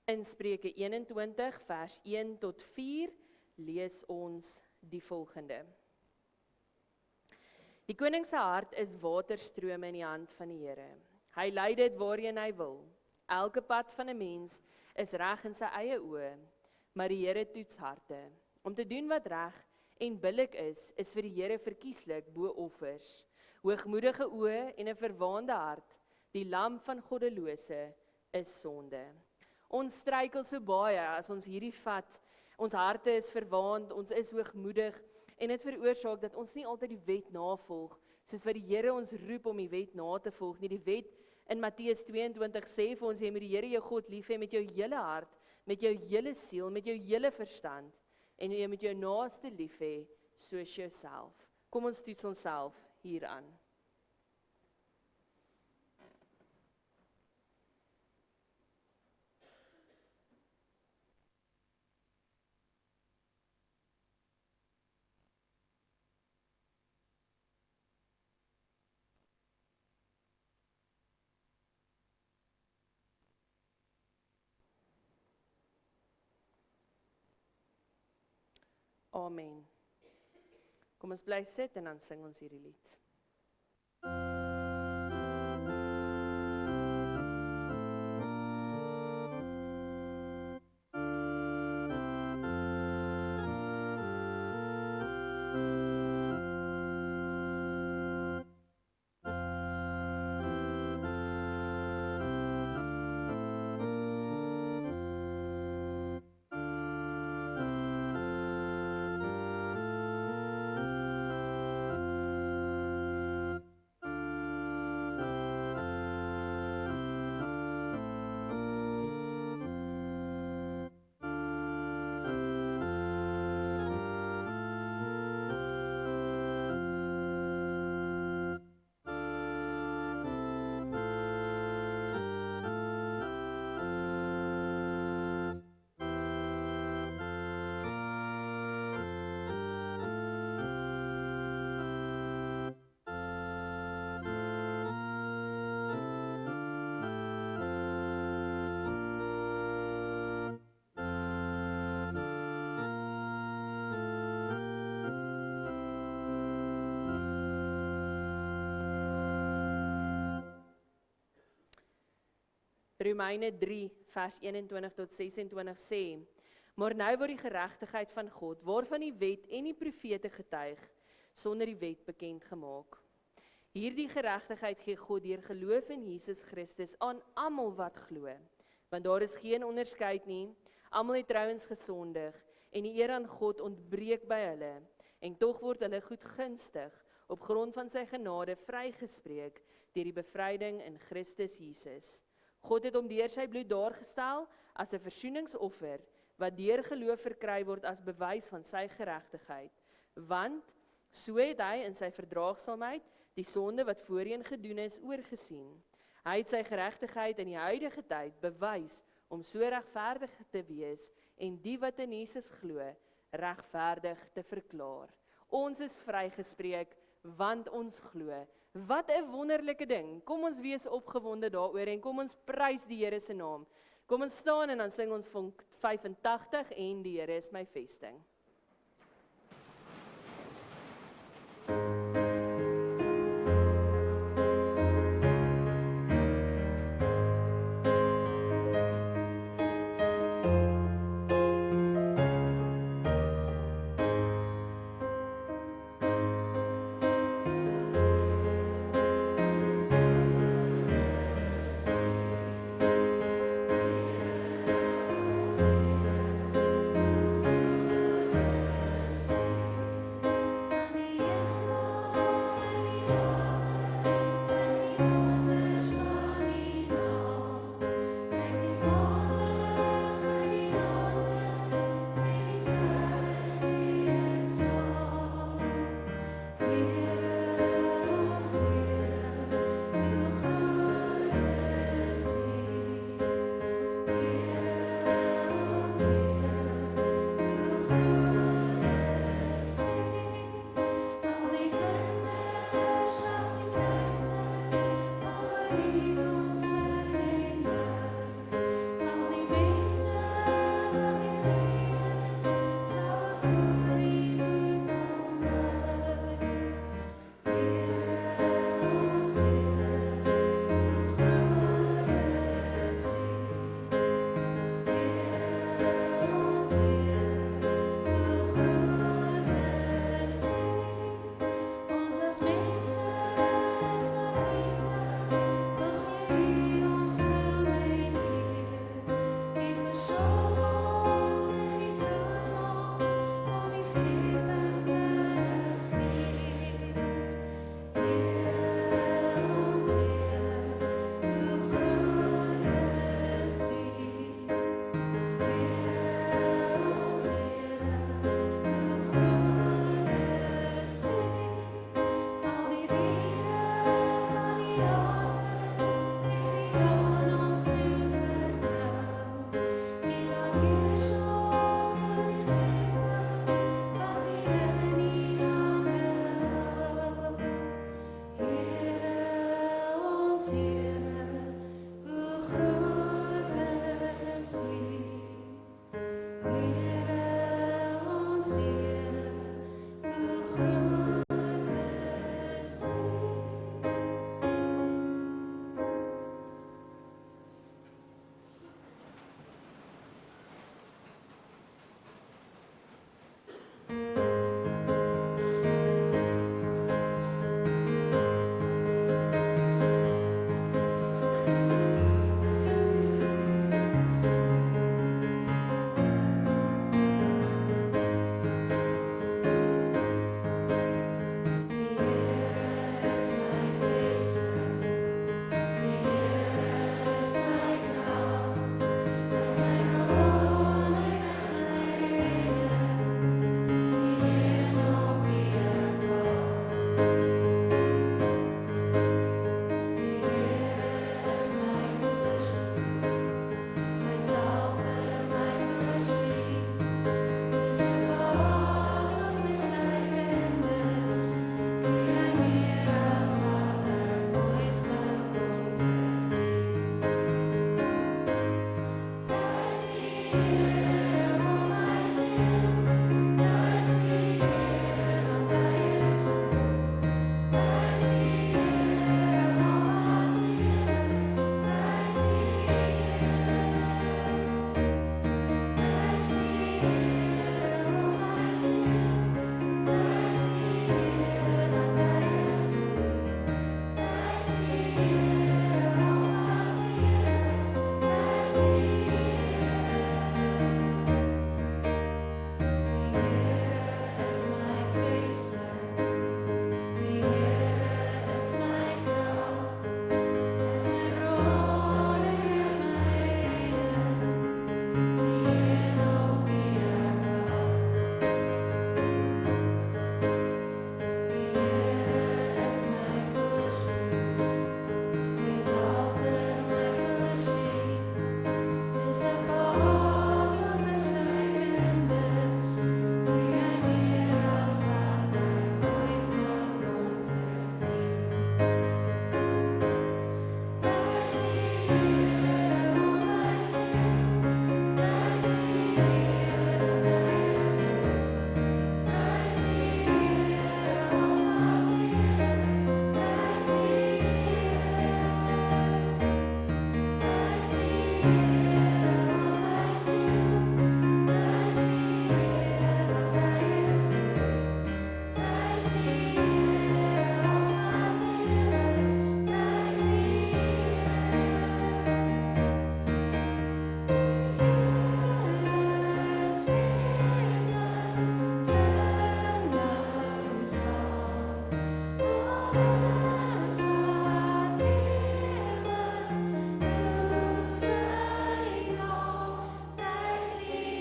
In Spreuke 21 vers 1 tot 4 lees ons die volgende. Die koning se hart is waterstrome in die hand van die Here. Hy lei dit waarheen hy wil. Elke pad van 'n mens is reg in sy eie oë, maar die Here toets harte. Om te doen wat reg en billik is vir die Here verkieslik bo offers. Hoogmoedige oë en 'n verwaande hart, die lam van goddelose, is sonde. Ons struikel so baie as ons hierdie vat. Ons harte is verwaand, ons is hoogmoedig en dit veroorsaak dat ons nie altyd die wet navolg, soos wat die Here ons roep om die wet na te volg nie. Die wet in Matteus 22 sê vir ons, jy moet die Here jou God lief hê met jou hele hart, met jou hele siel, met jou hele verstand, en jy moet jou naaste lief hê soos jouself. Kom ons toets onsself hieraan. Amen. Kom ons bly sit en dan sing ons hierdie lied. Romeine 3 vers 21 tot 26 sê, maar nou word die geregtigheid van God, waarvan die wet en die profete getuig, sonder die wet bekend gemaak. Hierdie geregtigheid gee God deur geloof in Jesus Christus aan almal wat glo, want daar is geen onderskeid nie, almal het trouens gesondig, en die eer aan God ontbreek by hulle, en tog word hulle goedgunstig, op grond van sy genade vrygespreek, deur die bevryding in Christus Jesus. God het hom deur sy bloed daargestel as 'n versoeningsoffer wat deur geloof verkry word as bewys van sy geregtigheid. Want so het hy in sy verdraagsaamheid die sonde wat voorheen gedoen is oorgesien. Hy het sy geregtigheid in die huidige tyd bewys om so regverdig te wees en die wat in Jesus glo regverdig te verklaar. Ons is vrygespreek want ons glo. Wat 'n wonderlike ding. Kom ons wees opgewonde daaroor en kom ons prys die Here se naam. Kom ons staan en dan sing ons van 85 en die Here is my vesting.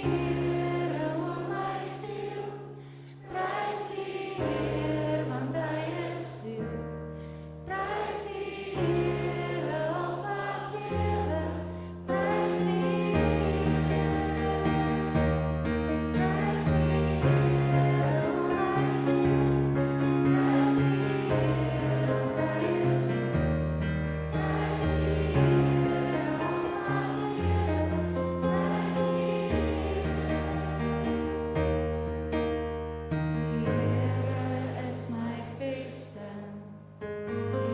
Here, o my siel, prys die Heer, want hy is goed. Prys die Here, ons wat lewe, prys die Here. Prys die Here, o my siel, prys die Heer, want hy is goed. Prys die Here, ons wat lewe, prys die Here. Die Here is my vesting,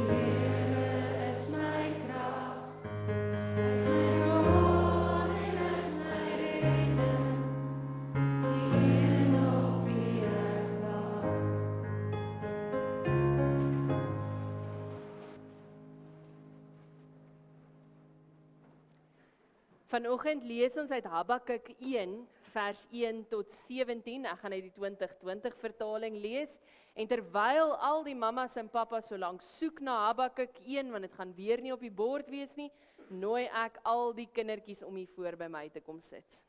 die Here is my krag, hy is my bron en hy is my redding, die een op wie ek wag. Vanoggend lees ons uit Habakuk 1 vers 1 tot 17. Ek gaan uit die 2020 vertaling lees. En terwyl al die mammas en pappas so lank soek na Habakuk 1, want dit gaan weer nie op die bord wees nie, nooi ek al die kindertjies om hier voor by my te kom sit.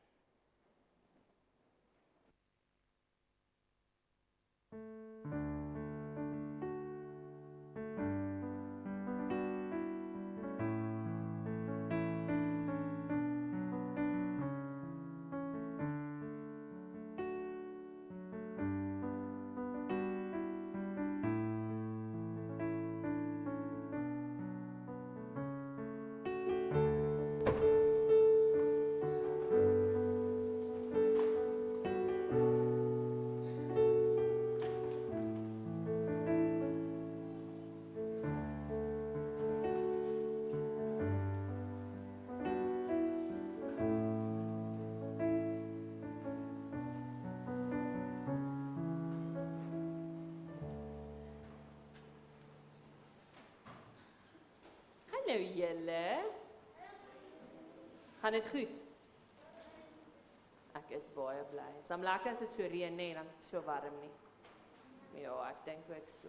Hallo julle. Gaan dit goed? Ek is baie bly. Dis lekker as dit so reën, nee, dan is dit so warm nie. Ja, ek dink ook so.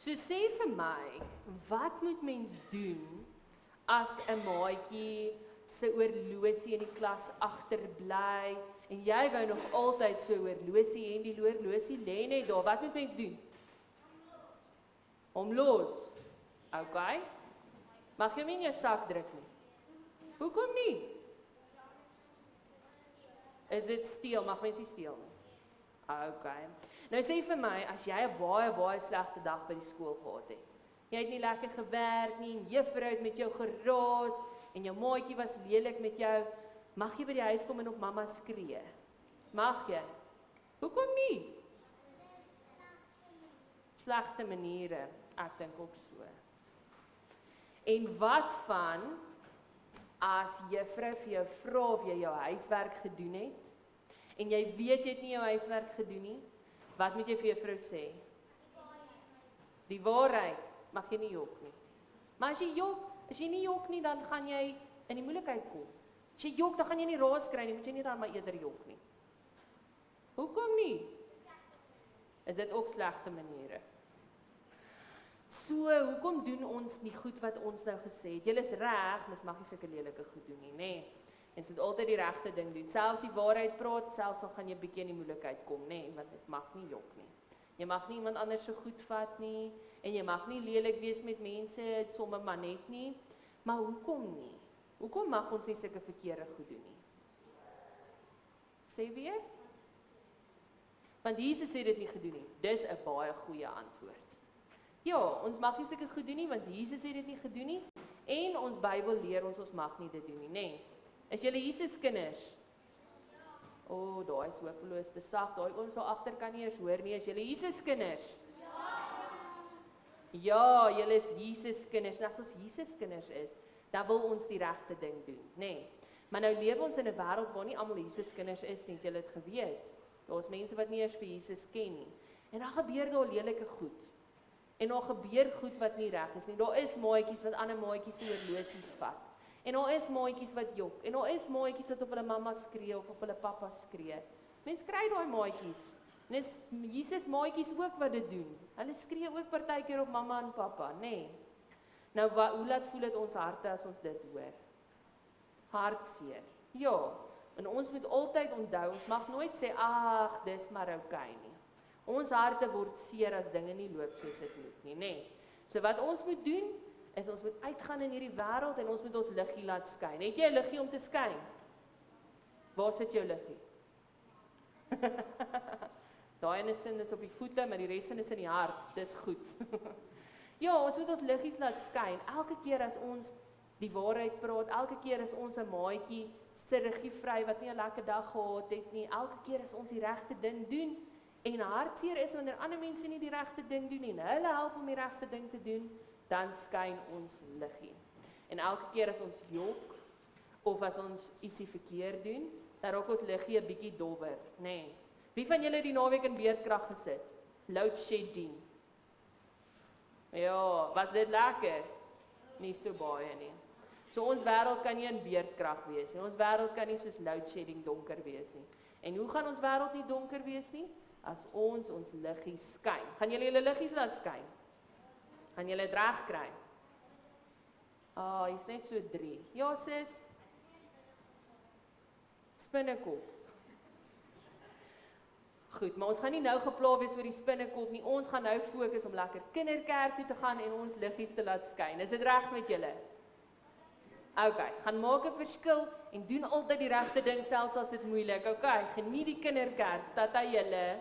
So sê vir my, wat moet mens doen as 'n maatjie se oorlosie in die klas agterbly en jy wou nog altyd so oorlosie en die oorlosie lê net daar. Wat moet mens doen? Hom los. Okay. Mag jy hom in jou sak druk nie? Hoekom nie? Is dit steel? Mag mens nie steel nie? Okay. Nou sê vir my, as jy 'n baie slegte dag by die skool gehad het. Jy het nie lekker gewerk nie, en juffrou het met jou geraas en jou maatjie was lelik met jou, mag jy by die huis kom en op mamma skree? Mag jy? Hoekom nie? Slegte maniere, ek dink ook so. En wat van as juffrou vir jou vra of jy jou huiswerk gedoen het en jy weet jy het nie jou huiswerk gedoen nie, wat moet jy vir juffrou sê? Die waarheid, mag jy nie jok nie. Maar as jy nie jok nie, dan gaan jy in die moeilikheid kom. As jy jok, dan gaan jy nie raas kry nie, moet jy nie dan maar eerder jok nie. Hoekom nie? Is dit ook slegte maniere? So, hoekom doen ons nie goed wat ons nou gesê het? Julle is reg, mens mag nie sulke lelike goed doen nie, nê? Mens moet altyd die regte ding doen. Selfs die waarheid praat, selfs al gaan jy bietjie in die moeilikheid kom, nê? Want mens mag nie jok nie. Jy mag nie iemand anders so goed vat nie en jy mag nie lelik wees met mense, sommer maar net nie. Maar hoekom nie? Hoekom mag ons nie sulke verkeerde goed doen nie? Sê weer? Want Jesus het dit nie gedoen nie. Dis 'n baie goeie antwoord. Ja, ons mag nie sulke goed doen nie, want Jesus het dit nie gedoen nie, en ons Bybel leer ons mag nie dit doen nie, nê? Is julle Jesus kinders? O, daai is hopeloos te sag, daai ons so agter kan nie eens hoor nie, is julle Jesus kinders? Ja, julle is Jesus kinders, en as ons Jesus kinders is, dan wil ons die regte ding doen, nê? Maar nou leef ons in 'n wêreld waar nie almal Jesus kinders is nie, het julle dit geweet? Daar's mense wat nie eers vir Jesus ken nie, en dan gebeur daar lelike goed. En daar gebeur goed wat nie reg is nie. Daar is maatjies wat ander maatjies se horlosies vat. En daar is maatjies wat jok. En daar is maatjies wat op hulle mamma skree of op hulle pappa skree. Mense kry daai maatjies. En dis Jesus maatjies ook wat dit doen. Hulle skree ook partykeer op mamma en pappa, nê? Nee. Nou hoe laat voel dit ons harte as ons dit hoor? Hartseer. Ja, En ons moet altyd onthou, ons mag nooit sê, ag, dis maar oukei nie. Ons harte word seer as dinge nie loop soos dit moet nie, nê? So wat ons moet doen, is ons moet uitgaan in hierdie wêreld en ons moet ons liggie laat skyn. Het jy 'n liggie om te skyn? Waar sit jou liggie? Daai ene sin is op die voete, maar die res is in die hart. Dis goed. Ja, ons moet ons liggies laat skyn. Elke keer as ons die waarheid praat, elke keer as ons 'n maatjie regievry wat nie 'n lekker dag gehad het nie, elke keer as ons die regte ding doen en hartseer is wanneer ander mense nie die regte ding doen en hulle help om die regte ding te doen, dan skyn ons liggie. En elke keer as ons jok of as ons ietsie verkeerd doen, dan raak ons liggie 'n bietjie dowwer, nê. Nee. Wie van julle het die naweek in beerdkrag gesit? Load shedding. Ja, was dit lekker? Nie so baie nie. So ons wêreld kan nie in beerdkrag wees nie. Ons wêreld kan nie soos load shedding donker wees nie. En hoe gaan ons wêreld nie donker wees nie? As ons liggie skyn. Gaan julle julle liggies laat skyn? Gaan julle dit reg kry? Hier's net so 3. Ja, sis. Spinnekop. Goed, maar ons gaan nie nou gepla wees oor die spinnekop nie. Ons gaan nou fokus om lekker kinderkerk toe te gaan en ons liggies te laat skyn. Is dit reg met julle? Okay, gaan maak 'n verskil en doen altyd die regte ding selfs as dit moeilik. Okay, geniet die kinderkerk. Tata julle.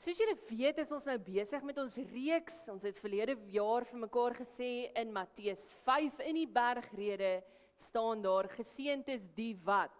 Soos julle weet, is ons nou besig met ons reeks. Ons het verlede jaar vir mekaar gesê in Matteus 5 in die bergrede staan daar geseënd is die wat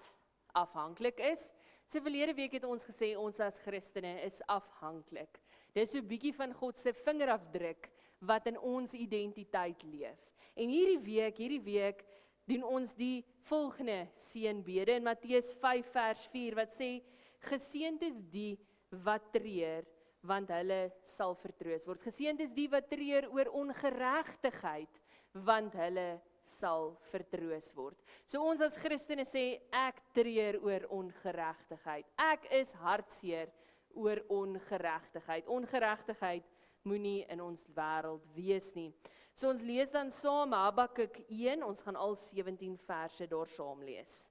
afhanklik is. So verlede week het ons gesê ons as Christene is afhanklik. Dis so 'n bietjie van God se vingerafdruk wat in ons identiteit leef. En hierdie week doen ons die volgende seënbede in Matteus 5 vers 4 wat sê geseënd is die wat treur, want hulle sal vertroos word. Geseënd is die wat treur oor ongeregtigheid, want hulle sal vertroos word. So ons as Christene sê, ek treur oor ongeregtigheid. Ek is hartseer oor ongeregtigheid. Ongeregtigheid moenie in ons wêreld wees nie. So ons lees dan saam Habakuk 1, ons gaan al 17 verse daar saam lees.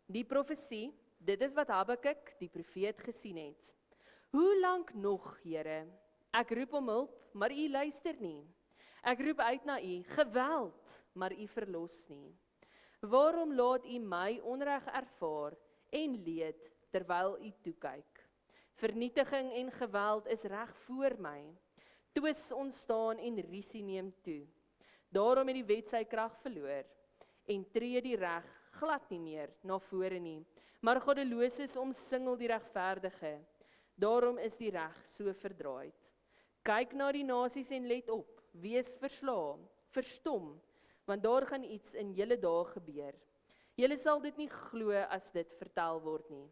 Die profesie, dit is wat Habakuk, die profeet, gesien het. Hoe lank nog, Here? Ek roep om hulp, maar U luister nie. Ek roep uit na U, geweld, maar U verlos nie. Waarom laat U my onreg ervaar en leed terwyl U toekyk? Vernietiging en geweld is reg voor my. Twis ontstaan en rusie neem toe. Daarom het die wet sy krag verloor en tree die reg glad nie meer na vore nie. Maar goddeloses omsingel die regverdige. Daarom is die reg so verdraaid. Kyk na die nasies en let op. Wees verslae, verstom, want daar gaan iets in julle dae gebeur. Julle sal dit nie glo as dit vertel word nie.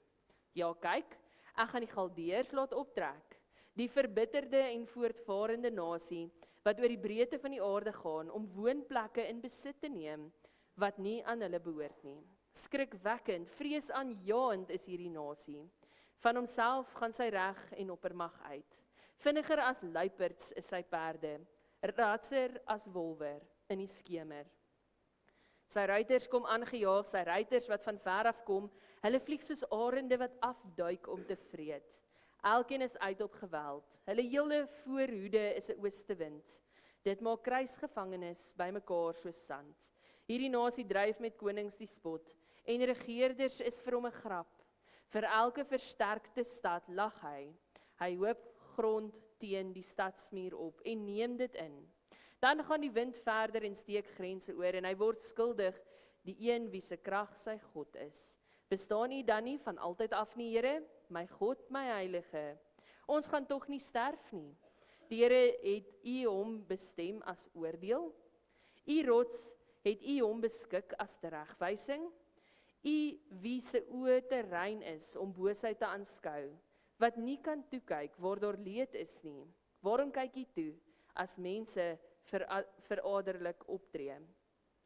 Ja, kyk, ek gaan die Galdeërs laat optrek, die verbitterde en voortvarende nasie wat oor die breedte van die aarde gaan om woonplekke in besit te neem wat nie aan hulle behoort nie. Skrikwekkend, vreesaanjaend is hierdie nasie. Van homself gaan sy reg en oppermag uit. Vinniger as luiperds is sy perde, ratser as wolwe in die skemer. Sy ruiters kom aangejaag, sy ruiters wat van ver af kom, hulle vlieg soos arende wat afduik om te vreet. Elkeen is uit op geweld, hulle hele voorhoede is 'n oostewind. Dit maak kruisgevangenes bymekaar soos sand. Hierdie nasie dryf met konings die spot, en regeerders is vir hom 'n grap. Vir elke versterkte stad lag hy. Hy hoop grond teen die stadsmuur op en neem dit in. Dan gaan die wind verder en steek grense oor en hy word skuldig, die een wie se krag sy God is. Bestaan U dan nie van altyd af nie, Here? My God, my Heilige. Ons gaan tog nie sterf nie. Die Here het U hom bestem as oordeel. U rots het U hom beskik as teregwysing. U wie se oë te rein is om boosheid te aanskou, wat nie kan toekyk waar daar leed is nie. Waarom kyk U toe as mense veraderlik optree?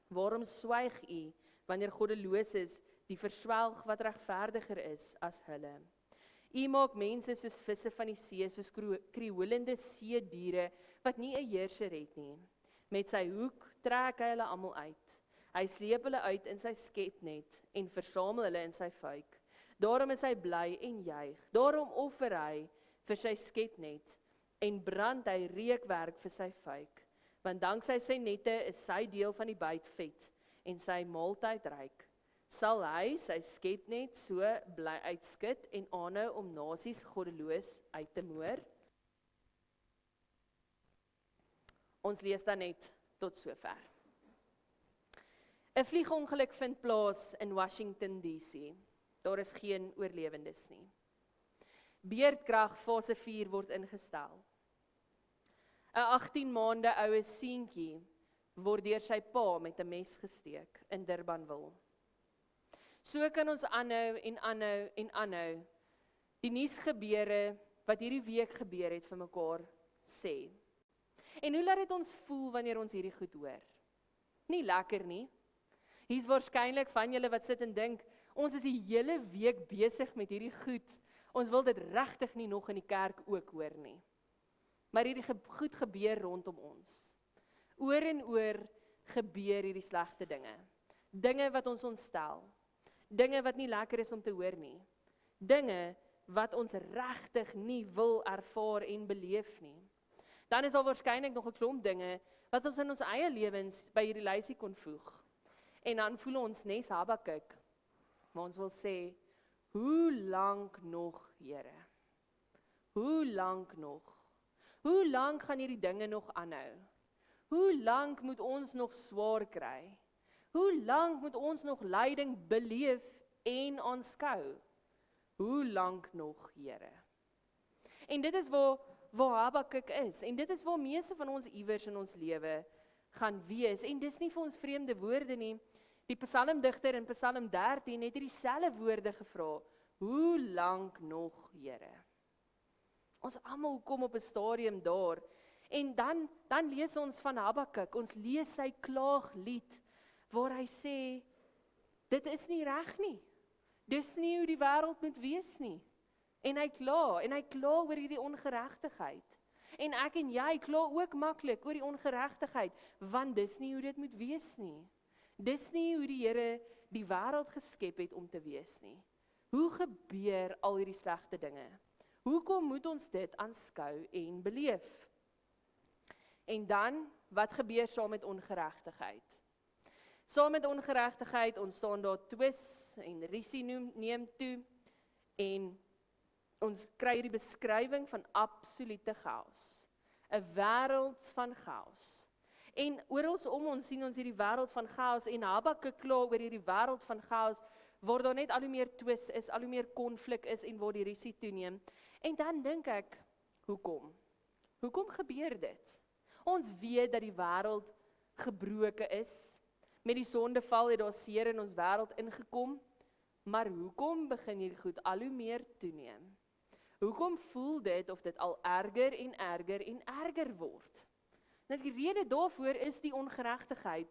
Waarom swyg U wanneer goddeloses die verswelg wat regverdiger is as hulle? U maak mense soos visse van die see, soos krioelende see diere wat nie 'n heerser het nie. Met sy hoek trek hy hulle almal uit. Hy sleep hulle uit in sy skepnet en versamel hulle in sy vuik. Daarom is hy bly en juig. Daarom offer hy vir sy skepnet en brand hy reukwerk vir sy vuik. Want danksy sy nette is sy deel van die byt vet en sy maaltyd ryk. Sal hy sy skepnet so bly uitskit en aanhou om nasies goddeloos uit te moor? Ons lees dan net tot sover. 'n Vliegongeluk vind plaas in Washington DC. Daar is geen oorlewendes nie. Beerdkrag fase 4 word ingestel. 'n 18 maande oue seentjie word deur sy pa met 'n mes gesteek in Durbanville. So kan ons aanhou en aanhou en aanhou die nuusgebeure wat hierdie week gebeur het vir mekaar sê. En hoe laat dit ons voel wanneer ons hierdie goed hoor? Nie lekker nie. Hier's waarskynlik van julle wat sit en dink, ons is die hele week besig met hierdie goed. Ons wil dit regtig nie nog in die kerk ook hoor nie. Maar hierdie goed gebeur rondom ons. Oor en oor gebeur hierdie slegte dinge. Dinge wat ons ontstel. Dinge wat nie lekker is om te hoor nie. Dinge wat ons regtig nie wil ervaar en beleef nie. Dan is daar waarskynlik nog 'n klomp dinge wat ons in ons eie lewens by hierdie lysie kon voeg. En dan voel ons nes Habakuk, maar ons wil sê, hoe lank nog, Here? Hoe lank nog? Hoe lank gaan hierdie dinge nog aanhou? Hoe lank moet ons nog swaar kry? Hoe lank moet ons nog lyding beleef en aanskou? Hoe lank nog, Here? En dit is waar Habakuk is, en dit is waar meeste van ons iewers in ons lewe gaan wees, en dis nie vir ons vreemde woorde nie. Die psalmdigter in Psalm 13 het hierdie selfde woorde gevra, hoe lank nog, Here? Ons almal kom op 'n stadium daar, en dan lees ons van Habakuk, ons lees sy klaaglied, waar hy sê, dit is nie reg nie, dis nie hoe die wêreld moet wees nie, en hy kla oor hierdie ongeregtigheid, en ek en jy kla ook maklik oor die ongeregtigheid, want dis nie hoe dit moet wees nie, dis nie hoe die Here die wêreld geskep het om te wees nie. Hoe gebeur al hierdie slegte dinge? Hoekom moet ons dit aanskou en beleef? En dan, wat gebeur saam met ongeregtigheid? Saam met ongeregtigheid ontstaan daar twis en risie neem toe, en ons kry hierdie beskrywing van absolute chaos. 'n Wêreld van chaos. En oral om ons sien ons hierdie wêreld van chaos, en Habakuk kla oor hierdie wêreld van chaos, waar daar net al hoe meer twis is, al hoe meer konflik is, en waar die risie toeneem. En dan dink ek, hoekom? Hoekom gebeur dit? Ons weet dat die wêreld gebroke is. Met die sondeval het daar seer in ons wêreld ingekom, maar hoekom begin hierdie goed al hoe meer toeneem? Hoekom voel dit of dit al erger en erger en erger word? Nou die rede daarvoor is die ongeregtigheid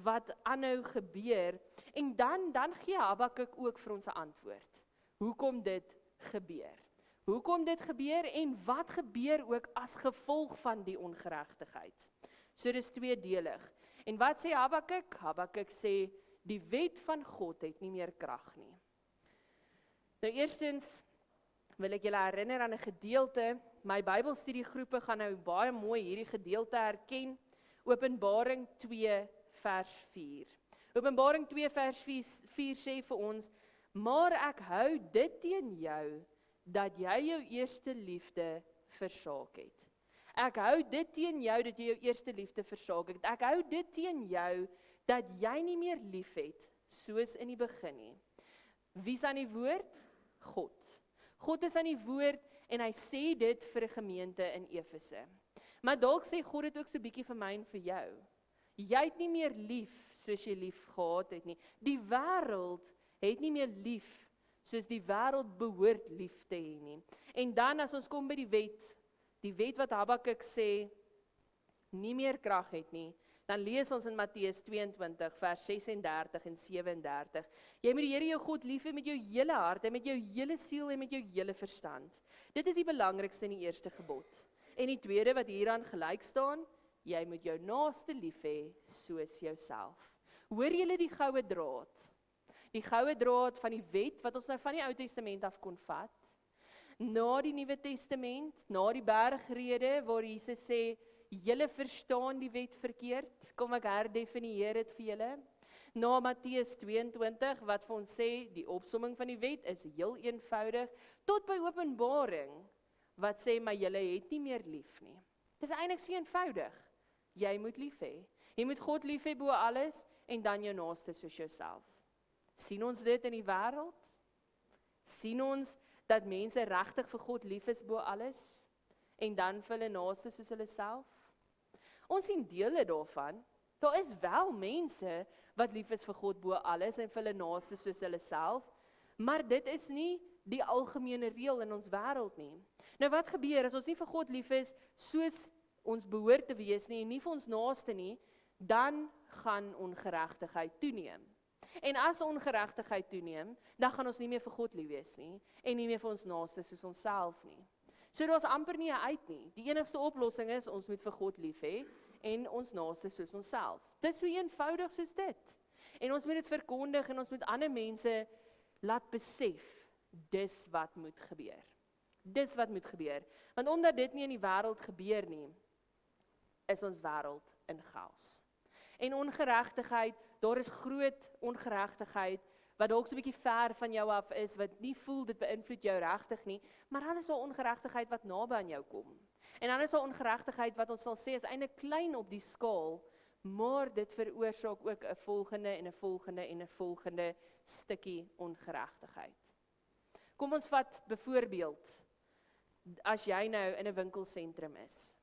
wat aanhou gebeur, en dan gee Habakuk ook vir ons 'n antwoord. Hoekom dit gebeur? Hoekom dit gebeur en wat gebeur ook as gevolg van die ongeregtigheid? So dis tweedelig. En wat sê Habakuk? Habakuk sê, die wet van God het nie meer krag nie. Nou eerstens wil ek julle herinner aan 'n gedeelte, my Bybelstudiegroepe gaan nou baie mooi hierdie gedeelte herken, Openbaring 2 vers 4. Openbaring 2 vers 4 sê vir ons, maar ek hou dit teen jou, dat jy jou eerste liefde versaak het. Ek hou dit teen jou, dat jy jou eerste liefde versaak het. Ek hou dit teen jou, dat jy nie meer lief het, soos in die begin nie. Wie is aan die woord? God. God is aan die woord, en hy sê dit vir 'n gemeente in Efese. Maar dalk sê God dit ook so bietjie vir my en vir jou. Jy het nie meer lief soos jy lief gehad het nie. Die wêreld het nie meer lief soos die wêreld behoort lief te hê nie. En dan as ons kom by die wet wat Habakuk sê nie meer krag het nie, dan lees ons in Matteus 22 vers 36 en 37. Jy moet die Here jou God lief hê met jou hele hart en met jou hele siel en met jou hele verstand. Dit is die belangrikste en die eerste gebod. En die tweede wat hieraan gelyk staan, jy moet jou naaste lief hê soos jouself. Hoor julle die goue draad? Die goue draad van die wet wat ons nou van die Ou Testament af kon vat, na die Nuwe Testament, na die bergrede waar Jesus sê, julle verstaan die wet verkeerd, kom ek herdefinieer dit vir julle. Na Matteus 22 wat vir ons sê, die opsomming van die wet is heel eenvoudig, tot by Openbaring, wat sê, maar julle het nie meer lief nie. Dit is eintlik so eenvoudig. Jy moet lief hê. Jy moet God lief hê bo alles, en dan jou naaste soos jouself. Sien ons dit in die wêreld? Sien ons dat mense regtig vir God lief is bo alles, en dan vir hulle naaste soos hulle self? Ons sien dele daarvan. Daar is wel mense wat lief is vir God bo alles en vir hulle naaste soos hulle self, maar dit is nie die algemene reël in ons wêreld nie. Nou wat gebeur as ons nie vir God lief is soos ons behoort te wees nie en nie vir ons naaste nie, dan gaan ongeregtigheid toeneem. En as ongeregtigheid toeneem, dan gaan ons nie meer vir God lief wees nie en nie meer vir ons naaste soos onsself nie. So daar's amper nie 'n uit nie. Die enigste oplossing is ons moet vir God lief hê en ons naaste soos onsself. Dit is so eenvoudig soos dit. En ons moet dit verkondig en ons moet ander mense laat besef dis wat moet gebeur. Dis wat moet gebeur. Want omdat dit nie in die wêreld gebeur nie, is ons wêreld in chaos. En ongeregtigheid, daar is groot ongeregtigheid wat dalk so 'n bietjie ver van jou af is, wat nie voel dit beïnvloed jou regtig nie, maar dan is daar ongeregtigheid wat naby aan jou kom. En dan is daar ongeregtigheid wat ons sal sê is eintlik klein op die skaal, maar dit veroorsaak ook 'n volgende en 'n volgende en 'n volgende stukkie ongeregtigheid. Kom ons vat byvoorbeeld, as jy nou in 'n winkelsentrum is,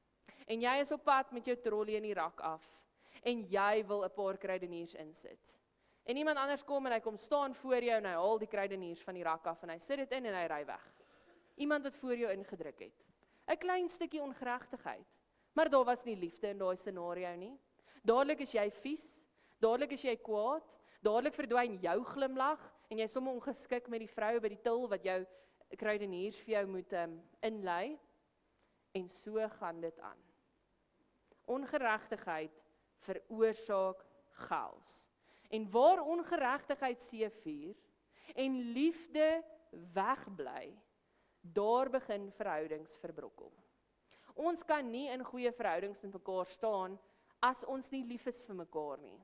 en jy is op pad met jou trolley in die rak af, en jy wil 'n paar kruideniers insit. En iemand anders kom en hy kom staan voor jou en hy haal die kruideniers van die rak af en hy sit dit in en hy ry weg. Iemand wat voor jou ingedruk het. 'n Klein stukkie ongeregtigheid. Maar daar was nie liefde in daai scenario nie. Dadelik is jy vies, dadelik is jy kwaad, dadelik verdwyn jou glimlag en jy is sommer ongeskik met die vrou by die til wat jou kruideniers vir jou moet inlei. En so gaan dit aan. Ongeregtigheid veroorsaak chaos. En waar ongeregtigheid seevier en liefde wegbly, daar begin verhoudings verbrokkel. Ons kan nie in goeie verhoudings met mekaar staan as ons nie lief is vir mekaar nie.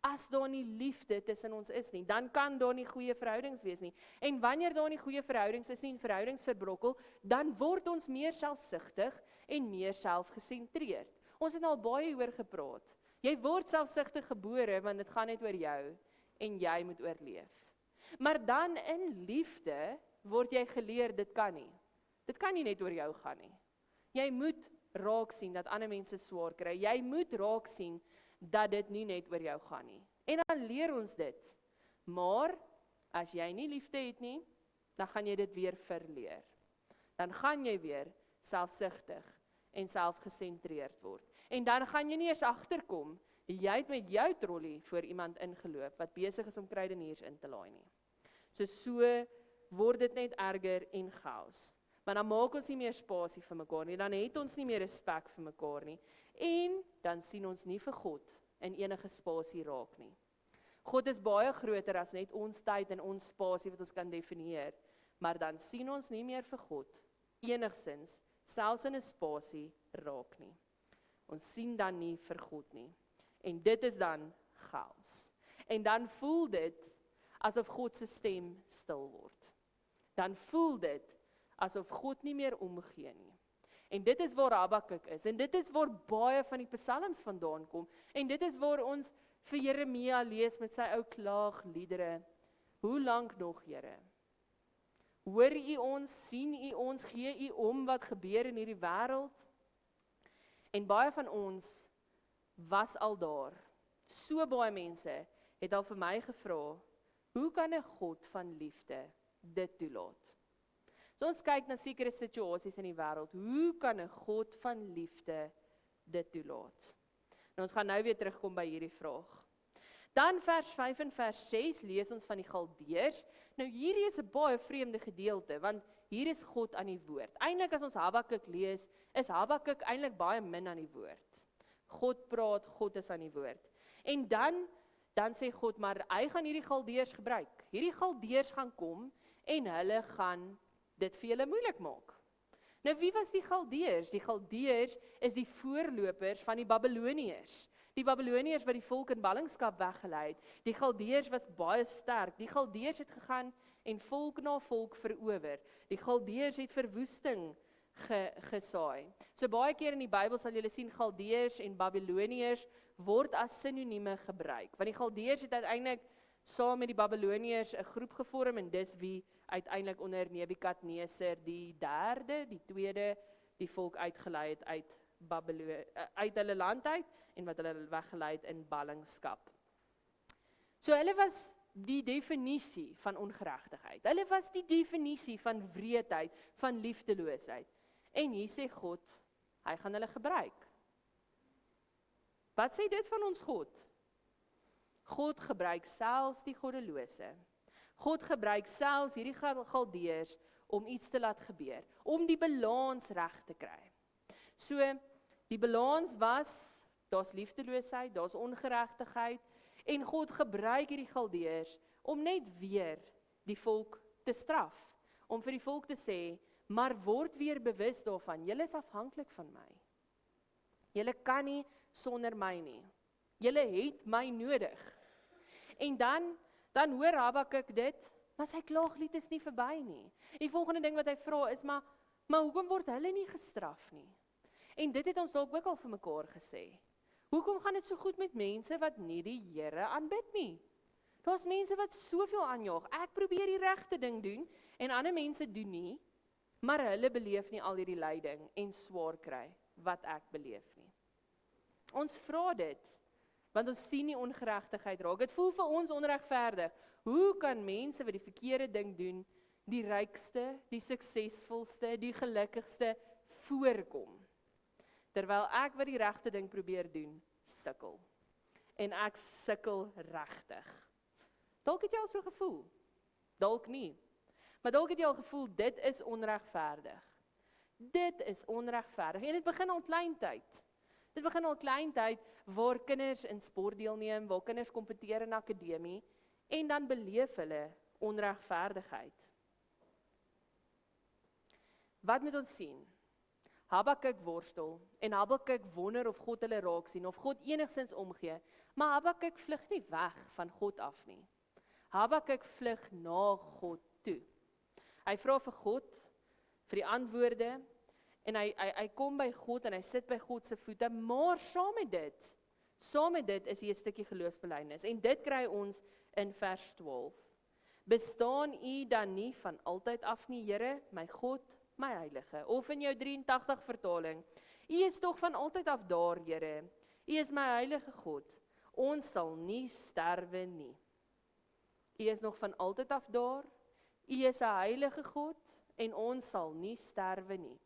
As daar nie liefde tussen ons is nie, dan kan daar nie goeie verhoudings wees nie. En wanneer daar nie goeie verhoudings is nie en verhoudings verbrokkel, dan word ons meer selfsugtig en meer selfgesentreerd. Ons het al baie oor gepraat. Jy word selfsugtig gebore want dit gaan net oor jou en jy moet oorleef. Maar dan in liefde word jy geleer dit kan nie. Dit kan nie net oor jou gaan nie. Jy moet raak sien dat ander mense swaar kry. Jy moet raak sien dat dit nie net oor jou gaan nie. En dan leer ons dit. Maar as jy nie liefde het nie, dan gaan jy dit weer verleer. Dan gaan jy weer selfsugtig en selfgesentreerd word. En dan gaan jy nie eens agterkom, jy het met jou trolley voor iemand ingeloop wat besig is om kruideniers in te laai nie. So word dit net erger en chaos. Maar dan maak ons nie meer spasie vir mekaar nie, dan het ons nie meer respek vir mekaar nie. En dan sien ons nie vir God in enige spasie raak nie. God is baie groter as net ons tyd en ons spasie wat ons kan definieer. Maar dan sien ons nie meer vir God enigsins, selfs in 'n spasie raak nie. Ons sien dan nie vir God nie. En dit is dan chaos. En dan voel dit asof God se stem stil word. Dan voel dit asof God nie meer omgee nie. En dit is waar Habakuk is. En dit is waar baie van die psalms vandaan kom. En dit is waar ons vir Jeremia lees met sy ou klaagliedere. Hoe lank nog, Here? Hoor U ons, sien U ons, gee U om wat gebeur in hierdie wêreld? En baie van ons was al daar. So baie mense het al vir my gevra, hoe kan 'n God van liefde dit toelaat? So ons kyk na sekere situasies in die wêreld, hoe kan 'n God van liefde dit toelaat? En ons gaan nou weer terugkom by hierdie vraag. Dan vers 5 en vers 6 lees ons van die Galdeërs. Nou hierdie is 'n baie vreemde gedeelte, want hier is God aan die woord. Eintlik as ons Habakuk lees, is Habakuk eintlik baie min aan die woord. God praat, God is aan die woord. En dan sê God, maar hy gaan hierdie Galdeërs gebruik. Hierdie Galdeërs gaan kom en hulle gaan dit vir julle moeilik maak. Nou wie was die Galdeërs? Die Galdeërs is die voorlopers van die Babiloniërs. Die Babiloniërs wat die volk in ballingskap weggelei het. Die Galdeërs was baie sterk. Die Galdeërs het gegaan en volk na volk verower. Die Galdeërs het verwoesting gesaai. So baie keer in die Bybel sal julle sien Galdeërs en Babiloniërs word as sinonieme gebruik. Want die Galdeërs het uiteindelik saam met die Babiloniërs 'n groep gevorm en dis wie uiteindelik onder Nebukadneser die tweede die volk uitgelei het uit hulle land uit en wat hulle weggelei het in ballingskap. So hulle was die definisie van ongeregtigheid. Hulle was die definisie van wreedheid, van liefdeloosheid. En hier sê God, hy gaan hulle gebruik. Wat sê dit van ons God? God gebruik selfs die goddelose. God gebruik selfs hierdie Galdeërs om iets te laat gebeur, om die balans reg te kry. So, die balans was, daar's liefdeloosheid, daar's ongeregtigheid, en God gebruik hierdie Galdeërs om net weer die volk te straf, om vir die volk te sê, maar word weer bewus daarvan, julle is afhanklik van my. Julle kan nie sonder my nie. Julle het my nodig. En dan hoor Habakuk dit, maar sy klaaglied is nie verby nie. Die volgende ding wat hy vra is, maar hoekom word hulle nie gestraf nie? En dit het ons dalk ook al vir mekaar gesê. Hoekom gaan dit so goed met mense wat nie die Here aanbid nie? Daar's mense wat soveel aanjaag. Ek probeer die regte ding doen en ander mense doen nie, maar hulle beleef nie al hierdie lyding en swaar kry wat ek beleef nie. Ons vra dit, want ons sien nie ongeregtigheid raak. Dit voel vir ons onregverdig. Hoe kan mense wat die verkeerde ding doen, die rykste, die suksesvolste, die gelukkigste voorkom? Terwyl ek wat die regte ding probeer doen, sukkel. En ek sukkel regtig. Dalk het jy al so gevoel. Dalk nie. Maar dalk het jy al gevoel, dit is onregverdig. Dit is onregverdig. En dit begin al kleintyd. Dit begin al kleintyd waar kinders in sport deelneem, waar kinders kompeteer in akademie, en dan beleef hulle onregverdigheid. Wat moet ons sien? Habakuk worstel, en Habakuk wonder of God hulle raak sien, of God enigstens omgee, maar Habakuk vlug nie weg van God af nie. Habakuk vlug na God toe. Hy vra vir God, vir die antwoorde, en hy kom by God, en hy sit by God se voete, maar saam met dit is hier 'n stukkie geloofsbelijdenis, en dit kry ons in vers 12. Bestaan u dan nie van altyd af nie, Here, my God, my heilige, of in jou 83 vertaling, u is tog van altyd af daar, Here, u is my heilige God, ons sal nie sterwe nie. U is nog van altyd af daar, u is 'n heilige God, en ons sal nie sterwe nie.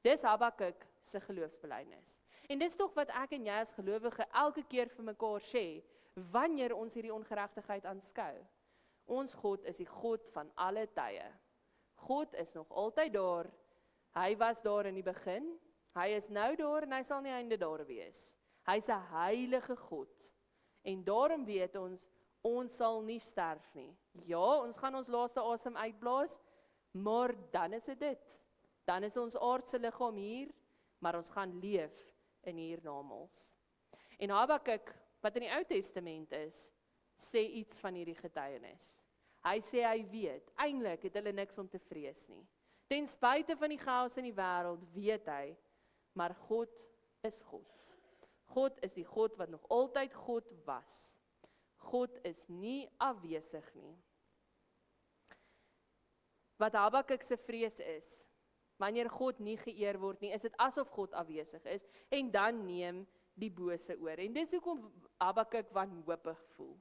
Dis Habakuk se geloofsbelijdenis. En dis tog wat ek en jy as gelowige elke keer vir mekaar sê, wanneer ons hierdie ongeregtigheid aanskou. Ons God is die God van alle tye. God is nog altyd daar. Hy was daar in die begin, hy is nou daar en hy sal nie einde daar wees. Hy's 'n heilige God. En daarom weet ons sal nie sterf nie. Ja, ons gaan ons laaste asem uitblaas, maar dan is dit. Dan is ons aardse liggaam hier, maar ons gaan leef in hiernamaals. En Habakuk, wat in die Ou Testament is, sê iets van hierdie getuienis. Hy sê hy weet, eintlik het hulle niks om te vrees nie. Ten spyte van die chaos in die wêreld, weet hy, maar God is God. God is die God wat nog altyd God was. God is nie afwesig nie. Wat Habakuk se vrees is, wanneer God nie geëer word nie, is dit asof God afwesig is, en dan neem die bose oor. En dis hoekom Habakuk wanhoopig voel.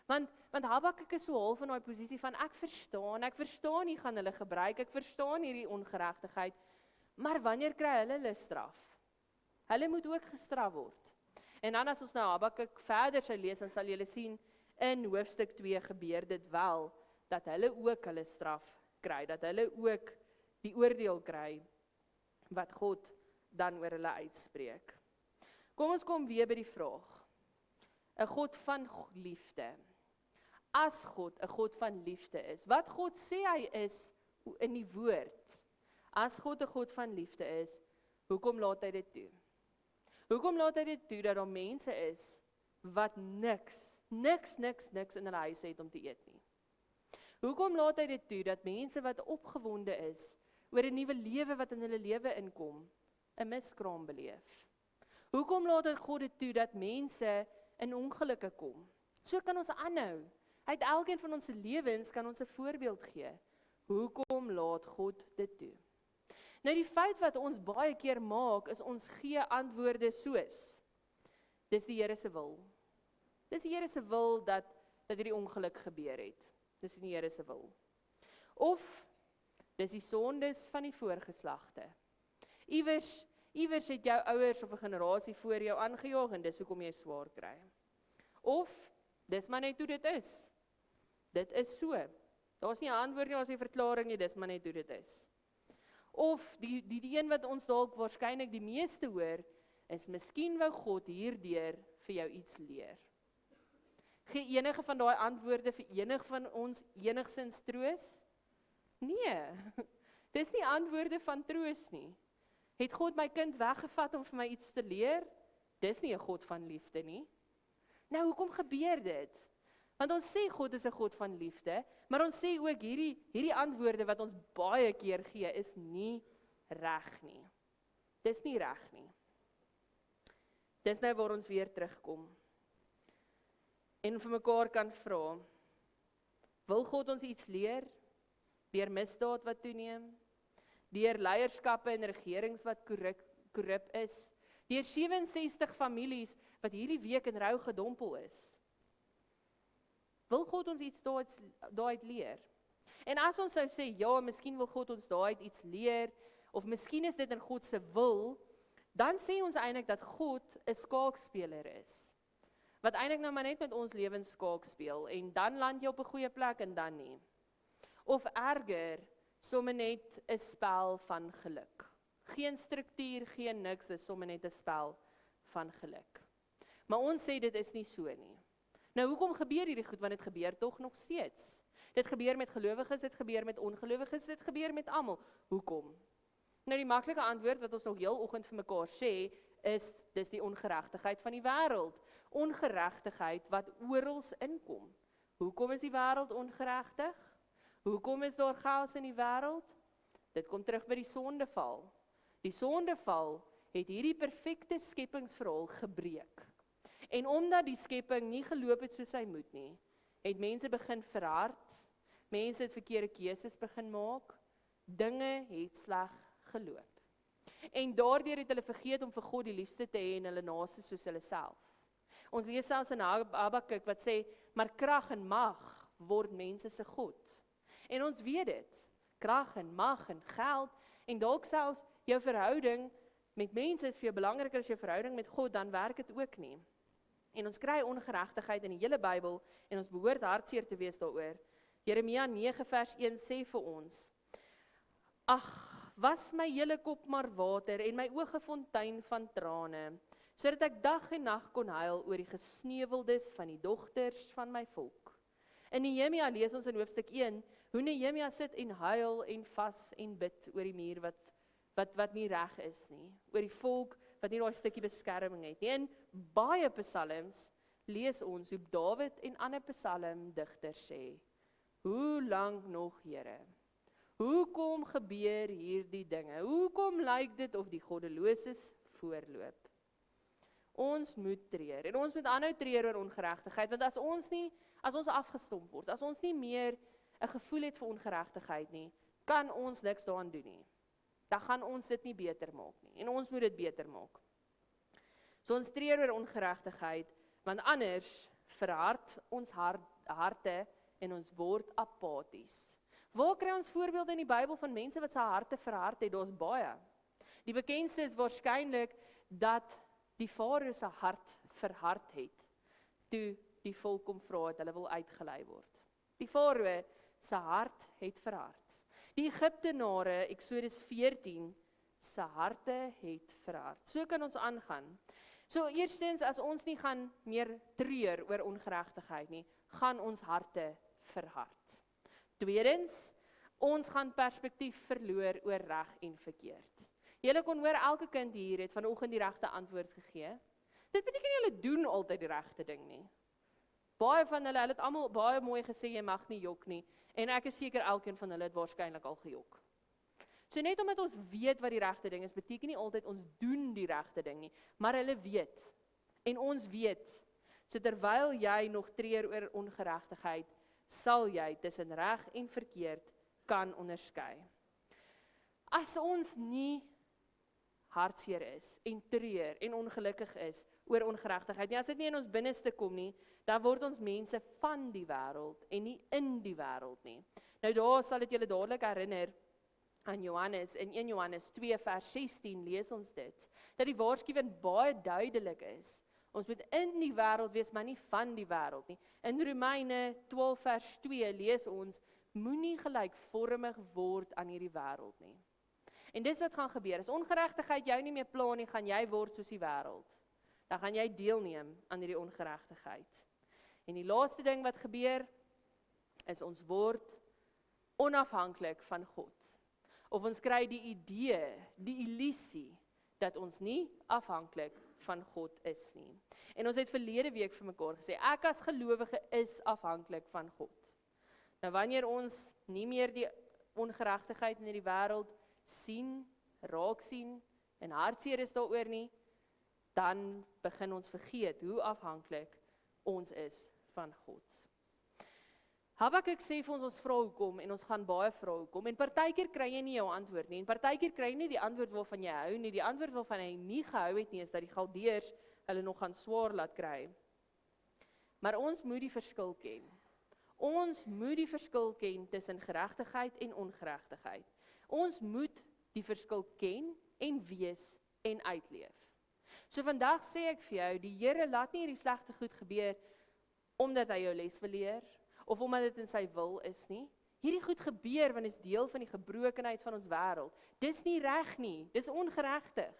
Want Habakuk is so half in daai posisie van, ek verstaan nie gaan hulle gebruik, ek verstaan hierdie ongeregtigheid, maar wanneer kry hulle straf? Hulle moet ook gestraf word. En dan as ons nou Habakuk verder sou lees, dan sal julle sien, in hoofstuk 2 gebeur dit wel, dat hulle ook hulle straf kry, dat hulle ook die oordeel kry, wat God dan oor hulle uitspreek. Kom ons kom weer by die vraag. 'n God van liefde. As God 'n God van liefde is, wat God sê hy is in die woord, as God 'n God van liefde is, hoekom laat hy dit toe? Hoekom laat hy dit toe dat daar mense is wat niks in hulle huis het om te eet nie? Hoekom laat hy dit toe dat mense wat opgewonde is oor 'n nuwe lewe wat in hulle lewe inkom, 'n miskraam beleef? Hoekom laat hy God dit toe dat mense in ongelukke kom? So kan ons aanhou. Uit elkeen van ons lewens kan ons 'n voorbeeld gee. Hoekom laat God dit toe? Nou die fout wat ons baie keer maak, is ons gee antwoorde soos, dis die Here se wil. Dis die Here se wil dat hierdie ongeluk gebeur het. Dis die Here se wil. Of, dis die sondes van die voorgeslagte. Iewers het jou ouers of 'n generasie voor jou aangejaag en dis hoekom jy swaar kry. Of, dis maar net hoe dit is. Dit is so. Daar's nie 'n antwoord nie, daar's nie 'n verklaring nie, dis maar net hoe dit is. Of, die een wat ons dalk waarskynlik die meeste hoor, is miskien wou God hierdeur vir jou iets leer. Gee enige van daai antwoorde vir enige van ons enigsins troos? Nee, dis nie antwoorde van troos nie. Het God my kind weggevat om vir my iets te leer? Dis nie 'n God van liefde nie. Nou, hoekom gebeur dit? Want ons sê God is 'n God van liefde, maar ons sê ook hierdie antwoorde wat ons baie keer gee, is nie reg nie. Dis nie reg nie. Dis nou waar ons weer terugkom. En vir mekaar kan vra, wil God ons iets leer? Deur misdaad wat toeneem? Deur leierskappe en regerings wat korrup is? Deur 67 families wat hierdie week in rou gedompel is? Wil God ons iets daaruit leer? En as ons sou sê, ja, miskien wil God ons daaruit iets leer, of miskien is dit in God se wil, dan sê ons eintlik dat God 'n skaakspeler is. Wat eintlik nou maar net met ons lewens skaak speel, en dan land jy op 'n goeie plek en dan nie. Of erger, sommer net 'n spel van geluk. Geen struktuur, geen niks, is sommer net 'n spel van geluk. Maar ons sê dit is nie so nie. Nou hoekom gebeur hierdie goed? Want dit gebeur tog nog steeds. Dit gebeur met gelowiges, dit gebeur met ongelowiges, dit gebeur met almal. Hoekom? Nou die maklike antwoord wat ons nog heel oggend vir mekaar sê, is dis die ongeregtigheid van die wêreld. Ongeregtigheid wat oral inkom. Hoekom is die wêreld ongeregtig? Hoekom is daar chaos in die wêreld? Dit kom terug by die sondeval. Die sondeval het hierdie perfekte skepingsverhaal gebreek. En omdat die skepping nie geloop het soos hy moet nie, het mense begin verhard, mense het verkeerde keuses begin maak, dinge het sleg geloop. En daardeur het hulle vergeet om vir God die liefste te hê en hulle naaste soos hulle self. Ons lees selfs in Habakuk wat sê, maar krag en mag word mense se god. En ons weet dit, krag en mag en geld, en dalk selfs jou verhouding met mense is vir jou belangriker as jou verhouding met God, dan werk dit ook nie. En ons kry ongeregtigheid in die hele Bybel, en ons behoort hartseer te wees daaroor. Jeremia 9 vers 1 sê vir ons, ag, was my hele kop maar water, en my oë 'n fontein van trane, sodat ek dag en nag kon huil oor die gesneuweldes van die dogters van my volk. In Nehemia lees ons in hoofstuk 1, hoe Nehemia sit en huil en vas en bid oor die muur wat nie reg is nie, oor die volk wat nie daai stukkie beskerming het nie. En baie psalms lees ons hoe Dawid en ander psalmdigters sê, hoe lank nog, Here? Hoekom gebeur hierdie dinge? Hoekom lyk dit of die goddeloses voorloop? Ons moet treur, en ons moet aanhou treur oor ongeregtigheid, want as ons afgestomp word, as ons nie meer 'n gevoel het vir ongeregtigheid nie, kan ons niks daaraan doen nie. dan gaan ons dit nie beter maak nie. En ons moet dit beter maak. So ons treur oor ongeregtigheid, want anders verhard ons harte en ons word apaties. Waar kry ons voorbeelde in die Bybel van mense wat sy harte verhard het? Daar's baie. Die bekendste is waarskynlik dat die Farao se hart verhard het, toe die volk kom vra het, hulle wil uitgelei word. Die Farao se hart het verhard. Die Egiptenare, Eksodus 14, se harte het verhard. So kan ons aangaan. So eerstens, as ons nie gaan meer treur oor ongeregtigheid nie, gaan ons harte verhard. Tweedens, ons gaan perspektief verloor oor reg en verkeerd. Julle kon hoor, elke kind hier het vanoggend die regte antwoord gegee. Dit beteken nie hulle doen altyd die regte ding nie. Baie van hulle het almal baie mooi gesê, jy mag nie jok nie, en ek is seker elkeen van hulle het waarskynlik al gejok. So net omdat ons weet wat die regte ding is, beteken nie altyd ons doen die regte ding nie, maar hulle weet, en ons weet, so terwyl jy nog treur oor ongeregtigheid, sal jy tussen reg en verkeerd kan onderskei. As ons nie hartseer is, en treur, en ongelukkig is oor ongeregtigheid nie, as dit nie in ons binneste kom nie, dan word ons mense van die wêreld, en nie in die wêreld nie. Nou daar sal dit julle dadelik herinner, aan Johannes, in 1 Johannes 2 vers 16 lees ons dit, dat die waarskuwing baie duidelik is. Ons moet in die wêreld wees, maar nie van die wêreld nie. In Romeine 12 vers 2 lees ons, moenie gelykvormig word aan hierdie wêreld nie. En dis wat gaan gebeur, as ongeregtigheid jou nie meer pla nie, gaan jy word soos die wêreld. Dan gaan jy deelneem aan hierdie ongeregtigheid. En die laaste ding wat gebeur, is ons word onafhanklik van God. Of ons kry die idee, die illusie, dat ons nie afhanklik van God is nie. En ons het verlede week vir mekaar gesê, ek as gelowige is afhanklik van God. Nou wanneer ons nie meer die ongeregtigheid in die wêreld sien, raak sien, en hartseer is daaroor nie, dan begin ons vergeet hoe afhanklik ons is van God. Habakuk sê vir ons vra hoekom, en ons gaan baie vra hoekom, en partykeer kry jy nie jou antwoord nie, en partykeer kry jy nie die antwoord waarvan jy hou nie, die antwoord waarvan hy nie gehou het nie, is dat die Galdeërs hulle nog gaan swaar laat kry. Maar ons moet die verskil ken. Ons moet die verskil ken tussen geregtigheid en ongeregtigheid. Ons moet die verskil ken en wees en uitleef. So vandag sê ek vir jou, die Here laat nie hierdie slegte goed gebeur, omdat hy jou les wil leer, of omdat dit in sy wil is nie. Hierdie goed gebeur, want dit is deel van die gebrokenheid van ons wêreld. Dis nie reg nie, dis ongeregtig.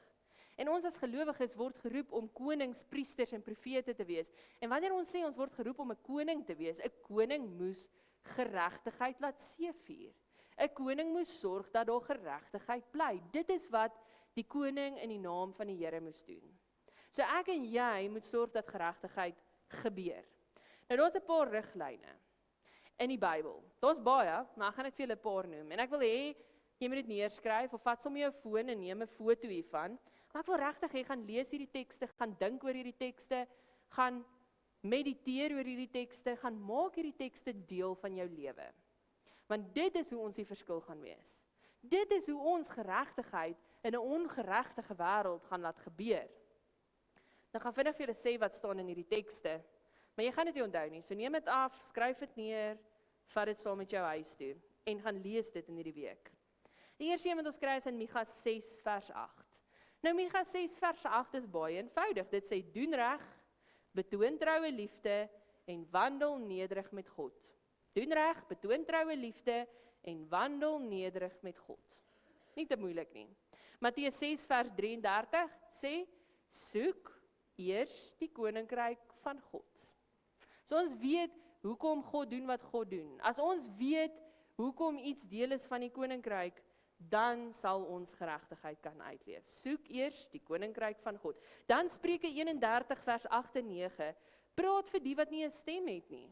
En ons as gelowiges word geroep om konings, priesters en profete te wees. En wanneer ons sê ons word geroep om 'n koning te wees, 'n koning moes geregtigheid laat seëvier. 'n Koning moes sorg dat daar geregtigheid bly. Dit is wat die koning in die naam van die Here moes doen. So ek en jy moet sorg dat geregtigheid gebeur. Nou daar's 'n paar riglyne in die Bybel. Daar's baie, maar ek gaan net vir julle 'n paar noem. En ek wil hê jy moet dit neerskryf of vat sommer jou foon en neem 'n foto hiervan. Maar ek wil regtig hê gaan lees hierdie tekste, gaan dink oor hierdie tekste, gaan mediteer oor hierdie tekste, gaan maak hierdie tekste deel van jou lewe. Want dit is hoe ons die verskil gaan wees. Dit is hoe ons geregtigheid in 'n ongeregtige wêreld gaan laat gebeur. Nou gaan vinnig vir julle sê wat staan in hierdie tekste, maar jy gaan dit nie onthou nie. So neem dit af, skryf dit neer, vat dit saam met jou huis toe en gaan lees dit in hierdie week. Die eerste een wat ons kry is in Micha 6 vers 8. Nou Micha 6 vers 8 is baie eenvoudig. Dit sê doen reg, betoon troue liefde en wandel nederig met God. Doen reg, betoon troue liefde en wandel nederig met God. Nie te moeilik nie. Matteus 6 vers 33 sê soek eers die koninkryk van God. So ons weet hoekom God doen wat God doen. As ons weet hoekom iets deel is van die koninkryk, dan sal ons geregtigheid kan uitleef. Soek eers die koninkryk van God. Dan Spreuke 31 vers 8 en 9, praat vir die wat nie 'n stem het nie.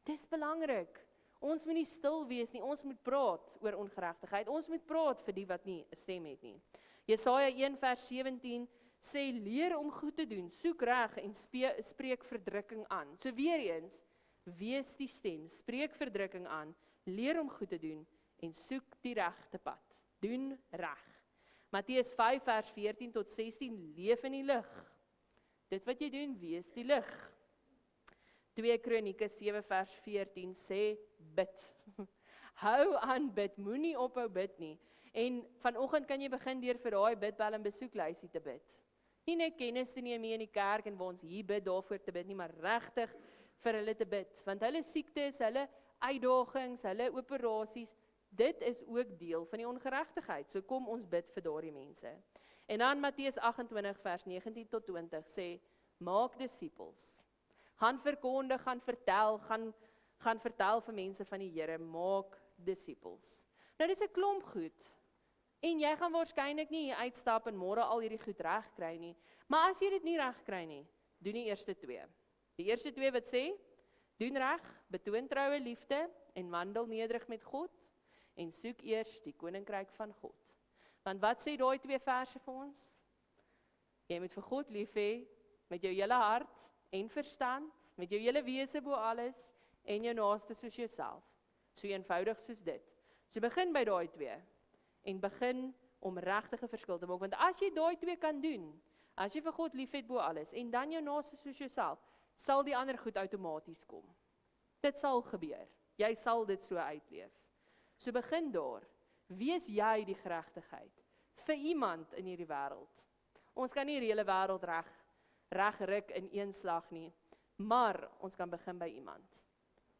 Dis belangrik. Ons moet nie stil wees nie, ons moet praat oor ongeregtigheid. Ons moet praat vir die wat nie 'n stem het nie. Jesaja 1 vers 17 sê leer om goed te doen, soek reg en spreek verdrukking aan. So weer eens, wees die stem, spreek verdrukking aan, leer om goed te doen en soek die regte pad. Doen reg. Matteus 5 vers 14 tot 16, leef in die lig. Dit wat jy doen, wees die lig. 2 Kronieke 7 vers 14 sê, bid. Hou aan bid, moenie ophou bid nie. En vanoggend kan jy begin deur vir daai bidbel en besoeklysie te bid. Nie net kennis te neem hier in die kerk en waar ons hier bid daarvoor te bid nie, maar regtig vir hulle te bid. Want hulle siektes, hulle uitdagings, hulle operasies, dit is ook deel van die ongeregtigheid. So kom ons bid vir daardie mense. En dan Matteus 28 vers 19 tot 20 sê, maak disippels. Gaan verkondig, gaan vertel vir mense van die Here, maak disippels. Nou dis 'n klomp goed. En jy gaan waarskynlik nie hier uitstap en môre al hierdie goed reg kry nie. Maar as jy dit nie reg kry nie, doen die eerste 2. Die eerste 2 wat sê, doen reg, betoon troue liefde en wandel nederig met God en soek eers die koninkryk van God. Want wat sê daai 2 verse vir ons? Jy moet vir God lief hê met jou hele hart en verstand, met jou hele wese bo alles en jou naaste soos jouself. So eenvoudig soos dit. So begin by daai 2 en begin om regtig 'n verskil te maak, want as jy daai 2 kan doen, as jy vir God liefhet bo alles en dan jou naaste soos jouself, sal die ander goed outomaties kom. Dit sal gebeur. Jy sal dit so uitleef. So begin daar. Wees jy die geregtigheid vir iemand in hierdie wêreld. Ons kan nie die hele wêreld reg in een slag nie, maar ons kan begin by iemand.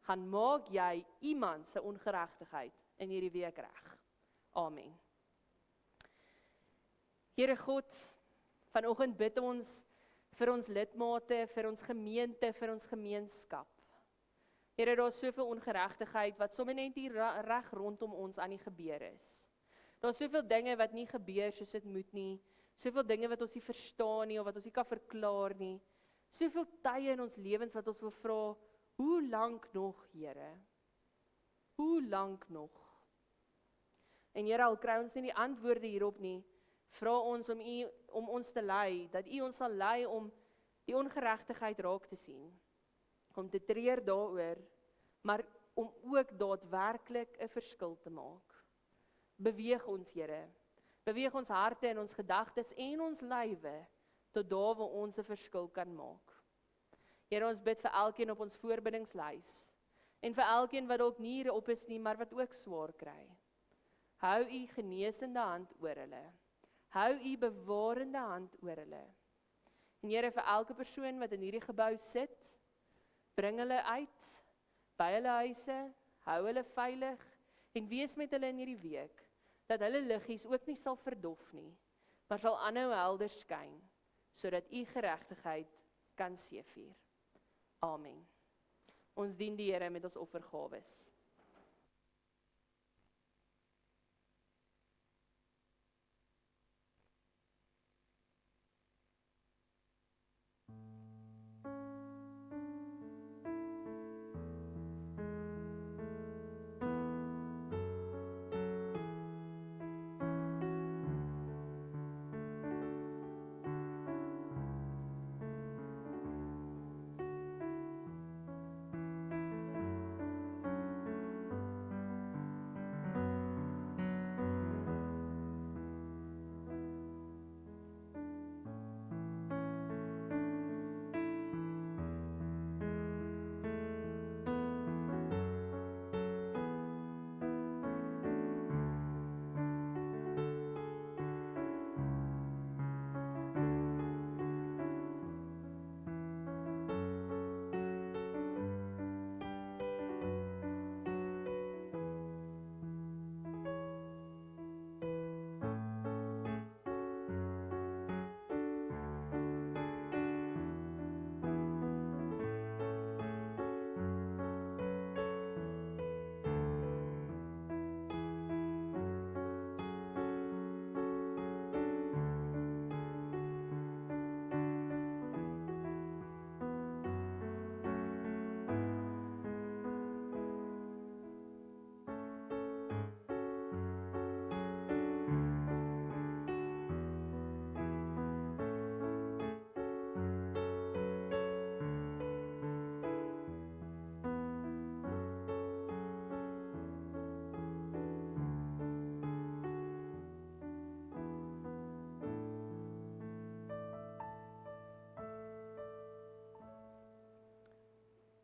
Gaan maak jy iemand se ongeregtigheid in hierdie week reg. Amen. Here God, vanoggend bid ons vir ons lidmate, vir ons gemeente, vir ons gemeenskap. Here, daar is soveel ongeregtigheid wat sommer net hier reg rondom ons aan die gebeur is. Daar is soveel dinge wat nie gebeur soos dit moet nie. Soveel dinge wat ons nie verstaan nie of wat ons nie kan verklaar nie. Soveel tye in ons lewens wat ons wil vra, hoe lank nog, Here? Hoe lank nog? En Here, al kry ons nie die antwoorde hierop nie, vra ons om U om ons te lei, dat U ons sal lei om die ongeregtigheid raak te sien, om te treur daaroor, maar om ook daadwerklik 'n verskil te maak. Beweeg ons, Here. Beweeg ons harte en ons gedagtes en ons lywe tot daar waar ons 'n verskil kan maak. Here, ons bid vir elkeen op ons voorbidingslys en vir elkeen wat dalk nie hierop is nie, maar wat ook swaar kry. Hou U genesende hand oor hulle. Hou U bewarende hand oor hulle. En Here, vir elke persoon wat in hierdie gebou sit, bring hulle uit by hulle huise, hou hulle veilig en wees met hulle in hierdie week, dat hulle liggies ook nie sal verdof nie, maar sal aanhou helder skyn, sodat U geregtigheid kan seëvier. Amen. Ons dien die Here met ons offergawes.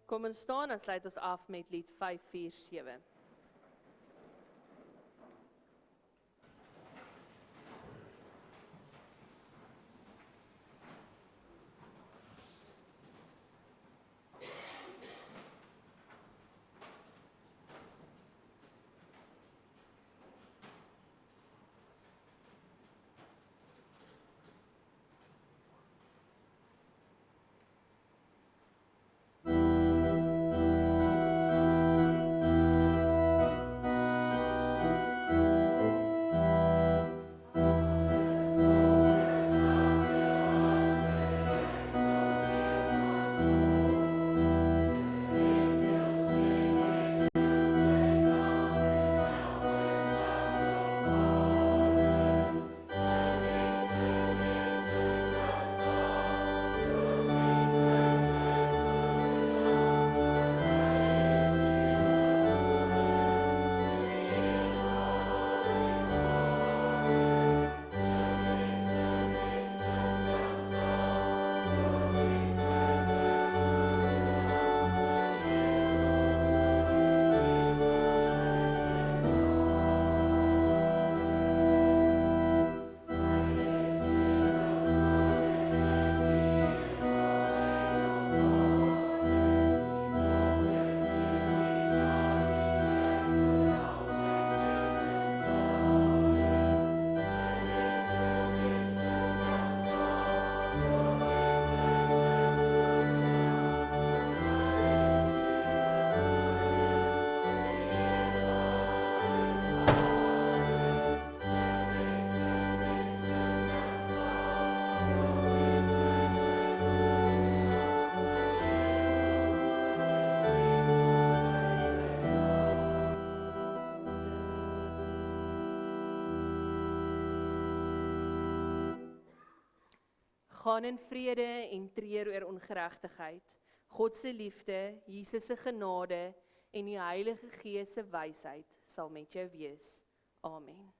Kom ons staan en sluit ons af met lied 547. Gaan in vrede en treur oor ongeregtigheid. God se liefde, Jesus se genade en die Heilige Gees se wysheid sal met jou wees. Amen.